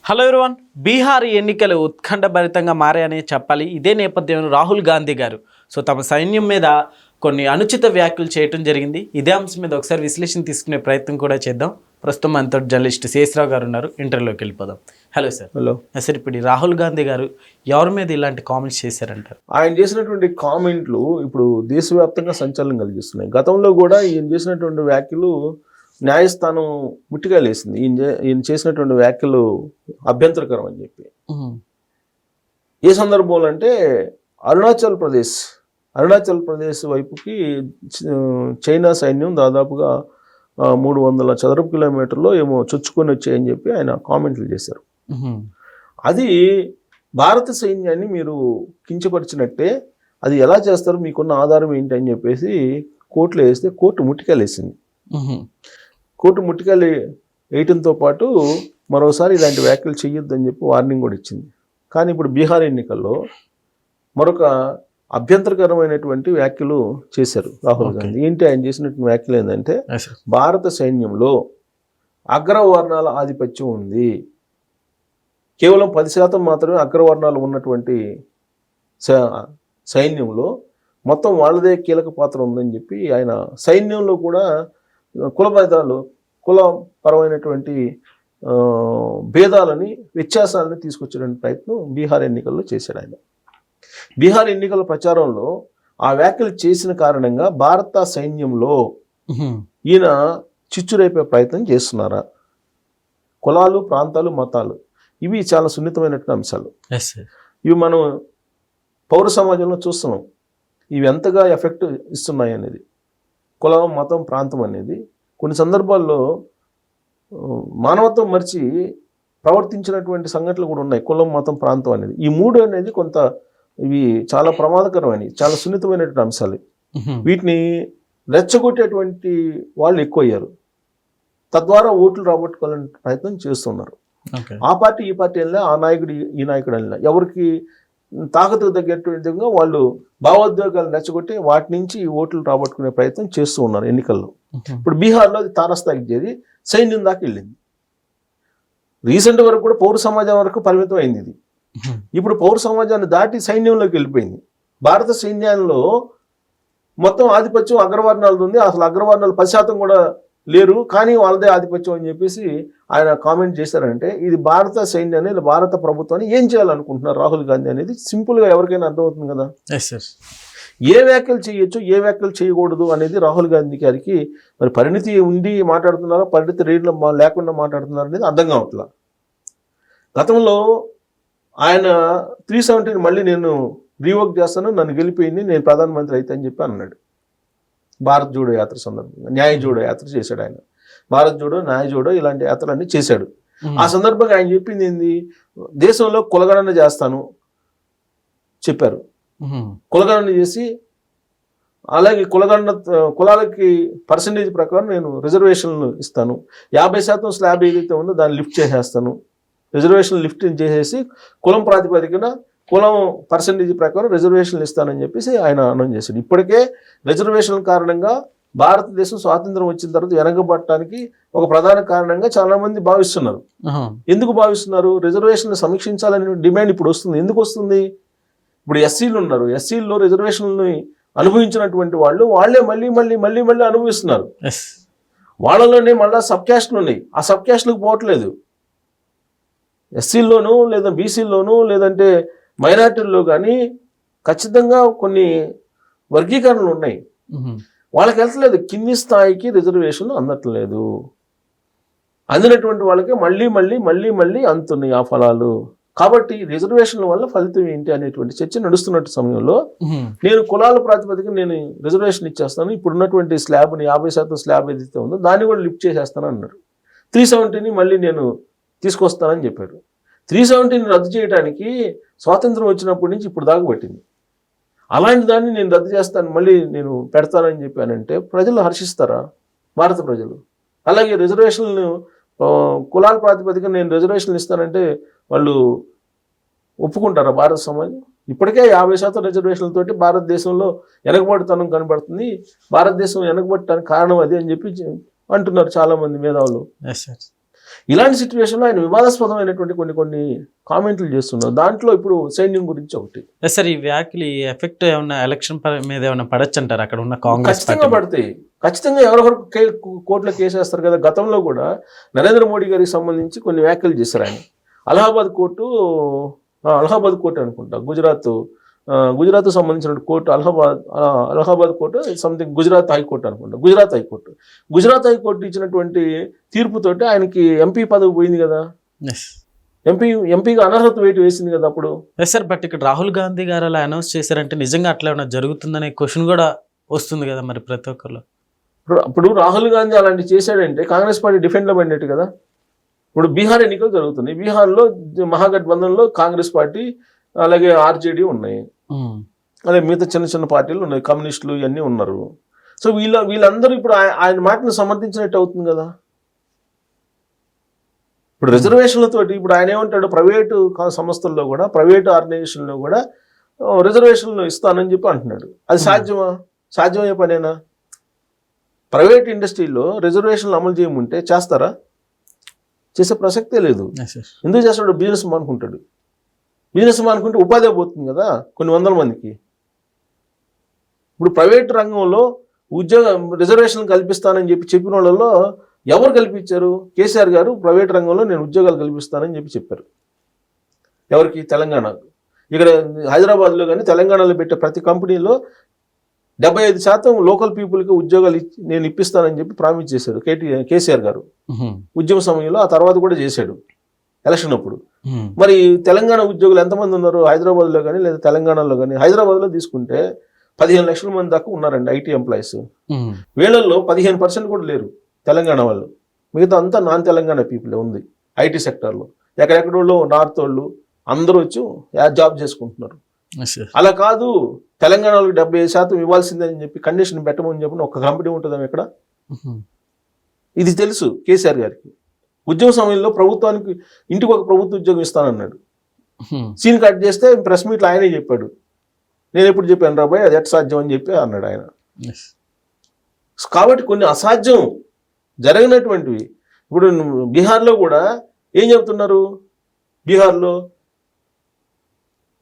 Hello everyone. Bihar ఎన్నికలు ఉత్కంఠభరితంగా మారాయని చెప్పాలి. ఇదే నేపథ్యంలో రాహుల్ గాంధీ గారు తమ సైన్యం మీద కొన్ని అనుచిత వ్యాఖ్యలు చేయడం జరిగింది. ఇదే అంశం మీద ఒకసారి విశ్లేషణ తీసుకునే ప్రయత్నం కూడా చేద్దాం. ప్రస్తుతం మనతో జర్నలిస్ట్ శేషరావు గారు ఉన్నారు. ఇంటర్వ్యూలోకి వెళ్ళిపోదాం. Hello sir. హలో సార్, ఇప్పుడు రాహుల్ గాంధీ గారు ఎవరి మీద ఇలాంటి కామెంట్స్ చేశారంటారు? ఆయన చేసినటువంటి కామెంట్లు ఇప్పుడు దేశవ్యాప్తంగా సంచలనం కలిగిస్తున్నాయి. గతంలో కూడా ఈయన చేసినటువంటి వ్యాఖ్యలు న్యాయస్థానం ముట్టికాయలేసింది. ఈయన చేసినటువంటి వ్యాఖ్యలు అభ్యంతరకరం అని చెప్పి. ఏ సందర్భంలో అంటే అరుణాచల్ ప్రదేశ్ వైపుకి చైనా సైన్యం దాదాపుగా 300 చదరపు కిలోమీటర్లో ఏమో చొచ్చుకొని వచ్చాయని చెప్పి ఆయన కామెంట్లు చేశారు. అది భారత సైన్యాన్ని మీరు కించపరిచినట్టే, అది ఎలా చేస్తారు, మీకున్న ఆధారం ఏంటి అని చెప్పేసి కోర్టులో వేస్తే కోర్టు ముట్టికాయలేసింది. కోర్టు ముట్టికాయలు వేయటంతో పాటు మరోసారి ఇలాంటి వ్యాఖ్యలు చేయొద్దని చెప్పి వార్నింగ్ కూడా ఇచ్చింది. కానీ ఇప్పుడు బీహార్ ఎన్నికల్లో మరొక అభ్యంతరకరమైనటువంటి వ్యాఖ్యలు చేశారు రాహుల్ గాంధీ. ఏంటి ఆయన చేసినటువంటి వ్యాఖ్యలు ఏంటంటే, భారత సైన్యంలో అగ్రవర్ణాల ఆధిపత్యం ఉంది, కేవలం 10% మాత్రమే అగ్రవర్ణాలు ఉన్నటువంటి సైన్యంలో మొత్తం వాళ్ళదే కీలక పాత్ర ఉందని చెప్పి ఆయన సైన్యంలో కూడా కులపరమైనటువంటి భేదాలని, వ్యత్యాసాలని తీసుకొచ్చేటువంటి ప్రయత్నం బీహార్ ఎన్నికల్లో చేశాడు ఆయన. బీహార్ ఎన్నికల ప్రచారంలో ఆ వ్యాఖ్యలు చేసిన కారణంగా భారత సైన్యంలో ఈయన చిచ్చురేపే ప్రయత్నం చేస్తున్నారా? కులాలు, ప్రాంతాలు, మతాలు ఇవి చాలా సున్నితమైనటువంటి అంశాలు. ఇవి మనం పౌర సమాజంలో చూస్తున్నాం. ఇవి ఎంతగా ఎఫెక్ట్ ఇస్తున్నాయి అనేది, కులం, మతం, ప్రాంతం అనేది కొన్ని సందర్భాల్లో మానవత్వం మరిచి ప్రవర్తించినటువంటి సంఘటనలు కూడా ఉన్నాయి. కులం, మతం, ప్రాంతం అనేది, ఈ మూడు అనేది కొంత ఇవి చాలా ప్రమాదకరమైనవి, చాలా సున్నితమైనటువంటి అంశాలు. వీటిని రెచ్చగొట్టేటువంటి వాళ్ళు ఎక్కువయ్యారు. తద్వారా ఓట్లు రాబట్టుకోవాలని ప్రయత్నం చేస్తున్నారు. ఆ పార్టీ ఈ పార్టీ వెళ్ళినా, ఆ నాయకుడు ఈ నాయకుడు వెళ్ళినా, ఎవరికి తాకతు తగ్గేటువంటి విధంగా వాళ్ళు భావోద్వేగాలు రెచ్చగొట్టి వాటి నుంచి ఓట్లు రాబట్టుకునే ప్రయత్నం చేస్తూ ఉన్నారు ఎన్నికల్లో. ఇప్పుడు బీహార్లో అది తారస్థాయికి చేరి సైన్యం దాకా వెళ్ళింది. రీసెంట్ వరకు కూడా పౌర సమాజం వరకు పరిమితం అయింది ఇది. ఇప్పుడు పౌర సమాజాన్ని దాటి సైన్యంలోకి వెళ్ళిపోయింది. భారత సైన్యంలో మొత్తం ఆధిపత్యం అగ్రవర్ణాలది ఉంది. అసలు అగ్రవర్ణాలు 10% కూడా లేరు, కానీ వాళ్ళదే ఆధిపత్యం అని చెప్పేసి ఆయన కామెంట్ చేశారంటే, ఇది భారత సైన్యాన్ని, భారత ప్రభుత్వాన్ని ఏం చేయాలనుకుంటున్నారు రాహుల్ గాంధీ అనేది సింపుల్గా ఎవరికైనా అర్థమవుతుంది కదా. ఏ వ్యాఖ్యలు చేయొచ్చు, ఏ వ్యాఖ్యలు చేయకూడదు అనేది రాహుల్ గాంధీ గారికి మరి పరిణితి ఉండి మాట్లాడుతున్నారా, పరిణితి లేకుండా మాట్లాడుతున్నారా అనేది అర్థం కావట్లా. గతంలో ఆయన 370 మళ్ళీ నేను రీవర్క్ చేస్తాను, నన్ను గెలిపోయింది, నేను ప్రధానమంత్రి అయితే అని చెప్పి అన్నాడు. భారత్ జోడో యాత్ర సందర్భంగా న్యాయ జోడో యాత్ర చేశాడు ఆయన. భారత్ జోడో, న్యాయ జోడో ఇలాంటి యాత్రలన్నీ చేశాడు. ఆ సందర్భంగా ఆయన చెప్పింది ఏంది, దేశంలో కులగణన చేస్తాను చెప్పారు. కులగణన చేసి అలాగే కులాలకి పర్సంటేజ్ ప్రకారం నేను రిజర్వేషన్లు ఇస్తాను, 50% స్లాబ్ ఏదైతే ఉందో దాన్ని లిఫ్ట్ చేసేస్తాను, రిజర్వేషన్ లిఫ్ట్ చేసేసి కులం ప్రాతిపదికన కులం పర్సంటేజ్ ప్రకారం రిజర్వేషన్లు ఇస్తానని చెప్పేసి ఆయన అనౌన్స్ చేశాడు. ఇప్పటికే రిజర్వేషన్ల కారణంగా భారతదేశం స్వాతంత్రం వచ్చిన తర్వాత వెనకబడటానికి ఒక ప్రధాన కారణంగా చాలా మంది భావిస్తున్నారు. ఎందుకు భావిస్తున్నారు? రిజర్వేషన్లు సమీక్షించాలనే డిమాండ్ ఇప్పుడు వస్తుంది. ఎందుకు వస్తుంది? ఇప్పుడు ఎస్సీలు ఉన్నారు, ఎస్సీల్లో రిజర్వేషన్లని అనుభవించినటువంటి వాళ్ళే మళ్ళీ అనుభవిస్తున్నారు. వాళ్ళలోనే మళ్ళీ సబ్ క్యాస్ట్లు ఉన్నాయి, ఆ సబ్ క్యాస్ట్లకు పోవట్లేదు. ఎస్సీల్లోనూ లేదా బీసీల్లోనూ లేదంటే మైనార్టీల్లో కానీ ఖచ్చితంగా కొన్ని వర్గీకరణలు ఉన్నాయి. వాళ్ళకి వెళ్తలేదు, కింది స్థాయికి రిజర్వేషన్లు అందట్లేదు. అందినటువంటి వాళ్ళకి మళ్ళీ అందుతున్నాయి ఆ ఫలాలు. కాబట్టి రిజర్వేషన్ల వల్ల ఫలితం ఏంటి అనేటువంటి చర్చ నడుస్తున్నట్టు సమయంలో నేను కులాల ప్రాతిపదికన నేను రిజర్వేషన్ ఇచ్చేస్తాను, ఇప్పుడున్నటువంటి స్లాబ్ని 50% స్లాబ్ ఏదైతే ఉందో దాన్ని కూడా లిఫ్ట్ చేసేస్తాను అన్నారు. 370ని మళ్ళీ నేను తీసుకొస్తానని చెప్పాడు. 370ని రద్దు చేయడానికి స్వాతంత్రం వచ్చినప్పటి నుంచి ఇప్పుడు దాకా పట్టింది. అలాంటి దాన్ని నేను రద్దు చేస్తాను, మళ్ళీ నేను పెడతానని చెప్పానంటే ప్రజలు హర్షిస్తారా? భారత ప్రజలు. అలాగే రిజర్వేషన్లు కులాల ప్రాతిపదికన నేను రిజర్వేషన్లు ఇస్తానంటే వాళ్ళు ఒప్పుకుంటారా భారత సమాజం? ఇప్పటికే 50% రిజర్వేషన్లతోటి భారతదేశంలో వెనకబడుతనం కనబడుతుంది. భారతదేశం వెనకబడటానికి కారణం అది అని చెప్పి అంటున్నారు చాలామంది మేధావులు. ఇలాంటి సిచ్యువేషన్లో ఆయన వివాదాస్పదమైనటువంటి కొన్ని కామెంట్లు చేస్తున్నారు. దాంట్లో ఇప్పుడు సైన్యం గురించి ఒకటి. సార్ ఈ వ్యాఖ్యలు ఎఫెక్ట్ ఏమన్నా ఎలక్షన్ మీద ఏమన్నా పడచ్చు అంటారు అక్కడ ఉన్న కాంగ్రెస్ ఖచ్చితంగా పడతాయి. ఖచ్చితంగా ఎవరొకరు కోర్టులో కేసు వేస్తారు కదా. గతంలో కూడా నరేంద్ర మోడీ గారికి సంబంధించి కొన్ని వ్యాఖ్యలు చేశారు ఆయన. అలహాబాద్ కోర్టు అనుకుంటా, గుజరాత్ సంబంధించిన court, Allahabad court something, Gujarat high court అనుకుంటా, గుజరాత్ హైకోర్టు ఇచ్చినటువంటి తీర్పుతోటి ఆయనకి ఎంపీ పదవి పోయింది కదా. ఎంపీగా అనర్హత వేటు వేసింది కదా అప్పుడు. సార్ బట్ ఇక్కడ రాహుల్ గాంధీ గారు అలా అనౌన్స్ చేశారంటే నిజంగా అట్లా ఏమైనా జరుగుతుందనే క్వశ్చన్ కూడా వస్తుంది కదా మరి ప్రతి ఒక్కరు. ఇప్పుడు రాహుల్ గాంధీ అలాంటి చేశాడంటే కాంగ్రెస్ పార్టీ డిఫెండ్లో పడినట్టు కదా. ఇప్పుడు బీహార్ ఎన్నికలు జరుగుతున్నాయి. బీహార్లో మహాగఠబంధన్లో కాంగ్రెస్ పార్టీ అలాగే ఆర్జేడీ ఉన్నాయి, అలాగే మిగతా చిన్న చిన్న పార్టీలు ఉన్నాయి, కమ్యూనిస్టులు ఇవన్నీ ఉన్నారు. సో వీళ్ళందరూ ఇప్పుడు ఆయన మాటను సమర్థించినట్టు అవుతుంది కదా. ఇప్పుడు రిజర్వేషన్లతోటి ఇప్పుడు ఆయన ఏమంటాడు, ప్రైవేటు సంస్థల్లో కూడా, ప్రైవేటు ఆర్గనైజేషన్లో కూడా రిజర్వేషన్లు ఇస్తానని చెప్పి అంటున్నాడు. అది సాధ్యమయ్యే పనేనా? ప్రైవేట్ ఇండస్ట్రీలో రిజర్వేషన్లు అమలు చేయమంటే చేస్తారా? చేసే ప్రసక్తే లేదు. ఎందుకు చేస్తాడు? బిజినెస్ మానుకుంటాడు. బిజినెస్ మానుకుంటే ఉపాధి పోతుంది కదా కొన్ని వందల మందికి. ఇప్పుడు ప్రైవేట్ రంగంలో రిజర్వేషన్లు కల్పిస్తానని చెప్పిన వాళ్ళలో ఎవరు కల్పించారు? కేసీఆర్ గారు ప్రైవేట్ రంగంలో నేను ఉద్యోగాలు కల్పిస్తానని చెప్పారు. ఎవరికి? తెలంగాణకు. ఇక్కడ హైదరాబాద్లో కానీ తెలంగాణలో పెట్టే ప్రతి కంపెనీలో 75% లోకల్ పీపుల్కి ఉద్యోగాలు నేను ఇప్పిస్తానని చెప్పి ప్రామిస్ చేశాడు కేసీఆర్ గారు ఉద్యమ సమయంలో. ఆ తర్వాత కూడా చేశాడు ఎలక్షన్ అప్పుడు. మరి తెలంగాణ ఉద్యోగులు ఎంతమంది ఉన్నారు హైదరాబాద్లో కానీ లేదా తెలంగాణలో కానీ? హైదరాబాద్లో తీసుకుంటే 15 లక్షల మంది దాకా ఉన్నారండి ఐటీ ఎంప్లాయీస్. వీళ్ళల్లో 15% కూడా లేరు తెలంగాణ వాళ్ళు. మిగతా అంతా నాన్ తెలంగాణ పీపులే ఉంది ఐటీ సెక్టార్లో. ఎక్కడెక్కడోళ్ళు నార్త్ వాళ్ళు అందరూ వచ్చి జాబ్ చేసుకుంటున్నారు. అలా కాదు, తెలంగాణలో 75% ఇవ్వాల్సిందని చెప్పి కండిషన్ పెట్టమని చెప్పిన ఒక కంపెనీ ఉంటుందా ఇక్కడ? ఇది తెలుసు కేసీఆర్ గారికి. ఉద్యోగ సమయంలో ప్రభుత్వానికి ఇంటికి ఒక ప్రభుత్వ ఉద్యోగం ఇస్తానన్నాడు. సీన్ కట్ చేస్తే ప్రెస్ మీట్లో ఆయనే చెప్పాడు, నేను ఎప్పుడు చెప్పాను రాబాయ్ అది ఎట్ సాధ్యం అని చెప్పి అన్నాడు ఆయన. కాబట్టి కొన్ని అసాధ్యం జరిగినటువంటివి. ఇప్పుడు బీహార్లో కూడా ఏం చెప్తున్నారు? బీహార్లో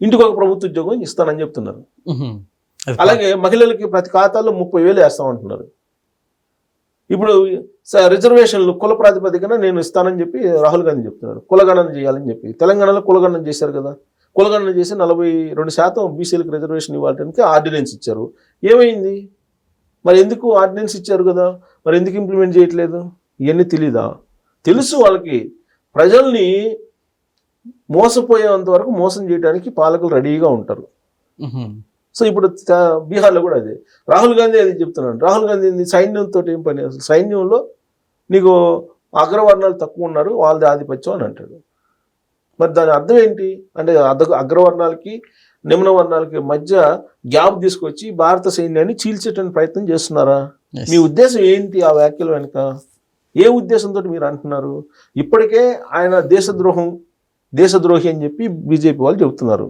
ఇంటికి ఒక ప్రభుత్వ ఉద్యోగం ఇస్తానని చెప్తున్నారు. అలాగే మహిళలకి ప్రతి ఖాతాలో 30,000 వేస్తామంటున్నారు. ఇప్పుడు రిజర్వేషన్లు కుల ప్రాతిపదికన నేను ఇస్తానని చెప్పి రాహుల్ గాంధీ చెప్తున్నాడు. కులగణన చేయాలని చెప్పి తెలంగాణలో కులగణన చేశారు కదా. కులగణన చేసి 42% బీసీలకు రిజర్వేషన్ ఇవ్వడానికి ఆర్డినెన్స్ ఇచ్చారు. ఏమైంది మరి? ఎందుకు ఆర్డినెన్స్ ఇచ్చారు కదా, మరి ఎందుకు ఇంప్లిమెంట్ చేయట్లేదు? ఇవన్నీ తెలీదా? తెలుసు వాళ్ళకి. ప్రజల్ని మోసపోయేంత వరకు మోసం చేయడానికి పాలకులు రెడీగా ఉంటారు. సో ఇప్పుడు బీహార్లో కూడా అదే రాహుల్ గాంధీ అది చెప్తున్నాడు. రాహుల్ గాంధీ సైన్యంతో ఏం పని? అసలు సైన్యంలో నీకు అగ్రవర్ణాలు తక్కువ ఉన్నారు, వాళ్ళది ఆధిపత్యం అని అంటాడు. మరి దాని అర్థం ఏంటి అంటే అగ్రవర్ణాలకి నిమ్న వర్ణాలకి మధ్య గ్యాప్ తీసుకొచ్చి భారత సైన్యాన్ని చీల్చేటువంటి ప్రయత్నం చేస్తున్నారా? మీ ఉద్దేశం ఏంటి ఆ వ్యాఖ్యల వెనుక? ఏ ఉద్దేశంతో మీరు అంటున్నారు? ఇప్పటికే ఆయన దేశద్రోహి అని చెప్పి బీజేపీ వాళ్ళు చెబుతున్నారు.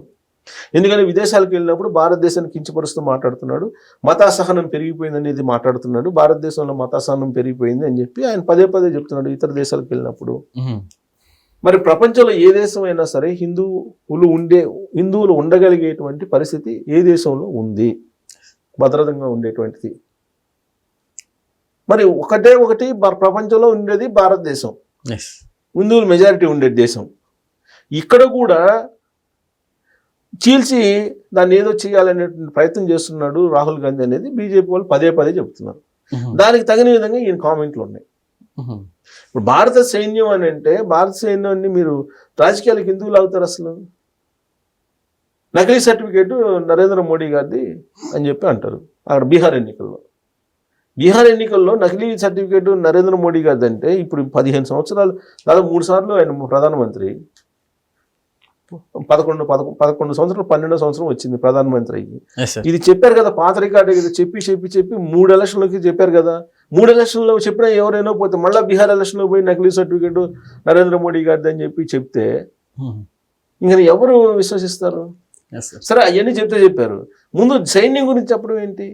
ఎందుకంటే విదేశాలకు వెళ్ళినప్పుడు భారతదేశాన్ని కించపరుస్తూ మాట్లాడుతున్నాడు. మతాసహనం పెరిగిపోయింది అనేది మాట్లాడుతున్నాడు. భారతదేశంలో మతాసహనం పెరిగిపోయింది అని చెప్పి ఆయన పదే చెప్తున్నాడు ఇతర దేశాలకు వెళ్ళినప్పుడు. మరి ప్రపంచంలో ఏ దేశం అయినా సరే హిందువులు ఉండగలిగేటువంటి పరిస్థితి ఏ దేశంలో ఉంది భద్రతంగా ఉండేటువంటిది? మరి ఒకటి ప్రపంచంలో ఉండేది భారతదేశం, హిందువులు మెజారిటీ ఉండే దేశం. ఇక్కడ కూడా చీల్చి దాన్ని ఏదో చేయాలనేటువంటి ప్రయత్నం చేస్తున్నాడు రాహుల్ గాంధీ అనేది బీజేపీ వాళ్ళు పదే చెబుతున్నారు. దానికి తగిన విధంగా ఈయన కామెంట్లు ఉన్నాయి. ఇప్పుడు భారత సైన్యం అని అంటే భారత సైన్యాన్ని మీరు రాజకీయాలకు ఎందుకు లాగుతారు? అసలు నకిలీ సర్టిఫికేట్ నరేంద్ర మోడీ గారిది అని చెప్పి అంటారు. అక్కడ బీహార్ ఎన్నికల్లో నకిలీ సర్టిఫికేట్ నరేంద్ర మోడీ గారిది అంటే ఇప్పుడు 15 సంవత్సరాలు, దాదాపు 3 సార్లు ఆయన ప్రధానమంత్రి, 11 సంవత్సరాలు 12వ సంవత్సరం వచ్చింది ప్రధానమంత్రి అయ్యి. ఇది చెప్పారు కదా, పాత రికార్డు కదా, చెప్పి 3 ఎలక్షన్లకి చెప్పారు కదా. 3 ఎలక్షన్లో చెప్పినా ఎవరైనా పోతే మళ్ళీ బీహార్ ఎలక్షన్లో పోయి నకిలీ సర్టిఫికేట్ నరేంద్ర మోడీ గారిది అని చెప్తే ఇంకా ఎవరు విశ్వసిస్తారు? సరే అవన్నీ చెప్పారు. ముందు సైన్యం గురించి చెప్పడం ఏంటి?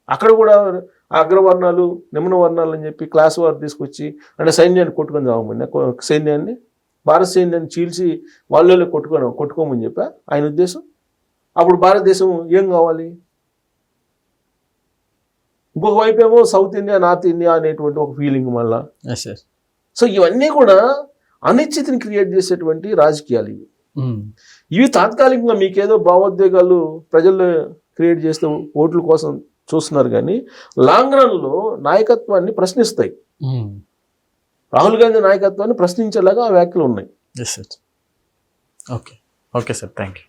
అక్కడ కూడా అగ్రవర్ణాలు నిమ్న వర్ణాలు అని చెప్పి క్లాస్ వారు తీసుకొచ్చి అంటే సైన్యాన్ని కొట్టుకొని చావమని సైన్యాన్ని భారత సైన్యాన్ని చీల్చి వాళ్ళలో కొట్టుకోమని చెప్పా ఆయన ఉద్దేశం. అప్పుడు భారతదేశం ఏం కావాలి? ఇంకొక వైపు ఏమో సౌత్ ఇండియా నార్త్ ఇండియా అనేటువంటి ఒక ఫీలింగ్ మళ్ళా. సో ఇవన్నీ కూడా అనిశ్చితిని క్రియేట్ చేసేటువంటి రాజకీయాలు ఇవి. ఇవి తాత్కాలికంగా మీకేదో భావోద్వేగాలు ప్రజల్లో క్రియేట్ చేస్తే ఓట్ల కోసం చూస్తున్నారు, కానీ లాంగ్ రన్లో నాయకత్వాన్ని ప్రశ్నిస్తాయి. రాహుల్ గాంధీ నాయకత్వాన్ని ప్రశ్నించేలాగా ఆ వ్యాఖ్యలు ఉన్నాయి. Okay sir, thank you.